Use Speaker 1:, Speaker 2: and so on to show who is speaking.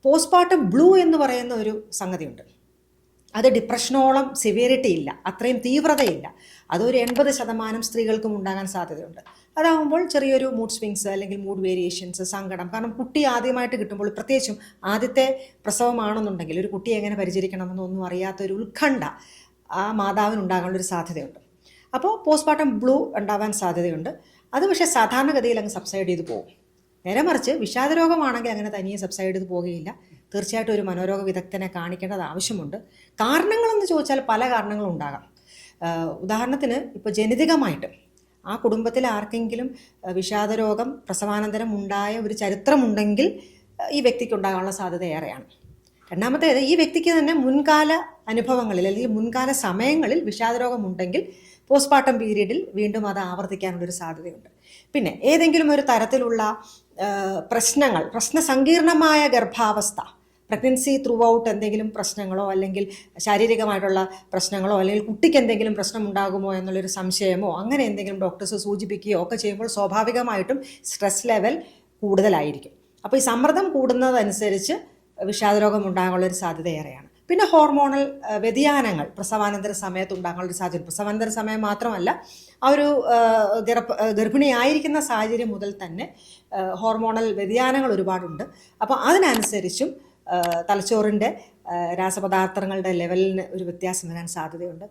Speaker 1: Postmortem blue എന്ന് പറയുന്ന ഒരു സംഗതിയുണ്ട്. അത് ഡിപ്രഷനോളം സിവിയറിറ്റി ഇല്ല, അത്രയും തീവ്രതയില്ല. അതൊരു 80% സ്ത്രീകൾക്കും ഉണ്ടാകാൻ സാധ്യതയുണ്ട്. അതാകുമ്പോൾ ചെറിയൊരു മൂഡ് സ്വിങ്സ് അല്ലെങ്കിൽ മൂഡ് വേരിയേഷൻസ്, സങ്കടം. കാരണം കുട്ടി ആദ്യമായിട്ട് കിട്ടുമ്പോൾ, പ്രത്യേകിച്ചും ആദ്യത്തെ പ്രസവമാണെന്നുണ്ടെങ്കിൽ ഒരു കുട്ടിയെ എങ്ങനെ പരിചരിക്കണമെന്നൊന്നും അറിയാത്തൊരു ഉത്കണ്ഠ ആ മാതാവിനുണ്ടാകാനുള്ളൊരു സാധ്യതയുണ്ട്. അപ്പോൾ പോസ്റ്റ്മോർട്ടം ബ്ലൂ ഉണ്ടാവാൻ സാധ്യതയുണ്ട്. അത് പക്ഷേ സാധാരണഗതിയിൽ അങ്ങ് സബ്സൈഡ് ചെയ്ത് പോകും. നേരെ മറിച്ച് വിഷാദരോഗമാണെങ്കിൽ അങ്ങനെ തനിയെ സബ്സൈഡ് ചെയ്ത് പോകുകയില്ല. തീർച്ചയായിട്ടും ഒരു മനോരോഗ വിദഗ്ധനെ കാണിക്കേണ്ടത് ആവശ്യമുണ്ട്. കാരണങ്ങളെന്ന് ചോദിച്ചാൽ പല കാരണങ്ങളും ഉണ്ടാകാം. ഉദാഹരണത്തിന് ഇപ്പോൾ ജനിതകമായിട്ട് ആ കുടുംബത്തിൽ ആർക്കെങ്കിലും വിഷാദരോഗം പ്രസവാനന്തരം ഉണ്ടായ ഒരു ചരിത്രമുണ്ടെങ്കിൽ ഈ വ്യക്തിക്ക് ഉണ്ടാകാനുള്ള സാധ്യത ഏറെയാണ്. രണ്ടാമത്തേത്, ഈ വ്യക്തിക്ക് തന്നെ മുൻകാല അനുഭവങ്ങളിൽ അല്ലെങ്കിൽ മുൻകാല സമയങ്ങളിൽ വിഷാദരോഗമുണ്ടെങ്കിൽ പോസ്റ്റ്മോർട്ടം പീരീഡിൽ വീണ്ടും അത് ആവർത്തിക്കാനുള്ളൊരു സാധ്യതയുണ്ട്. പിന്നെ ഏതെങ്കിലും ഒരു തരത്തിലുള്ള പ്രശ്നസങ്കീർണമായ ഗർഭാവസ്ഥ, പ്രഗ്നൻസി ത്രൂ ഔട്ട് എന്തെങ്കിലും പ്രശ്നങ്ങളോ അല്ലെങ്കിൽ ശാരീരികമായിട്ടുള്ള പ്രശ്നങ്ങളോ അല്ലെങ്കിൽ കുട്ടിക്ക് എന്തെങ്കിലും പ്രശ്നം ഉണ്ടാകുമോ എന്നുള്ളൊരു സംശയമോ അങ്ങനെ എന്തെങ്കിലും ഡോക്ടേഴ്സ് സൂചിപ്പിക്കുകയോ ഒക്കെ ചെയ്യുമ്പോൾ സ്വാഭാവികമായിട്ടും സ്ട്രെസ് ലെവൽ കൂടുതലായിരിക്കും. അപ്പോൾ ഈ സമ്മർദ്ദം കൂടുന്നതനുസരിച്ച് വിഷാദരോഗം ഉണ്ടാകാനുള്ളൊരു സാധ്യത ഏറെയാണ്. പിന്നെ ഹോർമോണൽ വ്യതിയാനങ്ങൾ പ്രസവാനന്തര സമയത്ത് ഉണ്ടാകാനുള്ളൊരു സാധ്യത. പ്രസവാനന്തര സമയം മാത്രമല്ല, ആ ഒരു ഗർഭിണിയായിരിക്കുന്ന സാഹചര്യം മുതൽ തന്നെ ഹോർമോണൽ വ്യതിയാനങ്ങൾ ഒരുപാടുണ്ട്. അപ്പോൾ അതിനനുസരിച്ചും തലച്ചോറിൻ്റെ രാസപദാർത്ഥങ്ങളുടെ ലെവലിന് ഒരു വ്യത്യാസം വരാൻ സാധ്യതയുണ്ട്.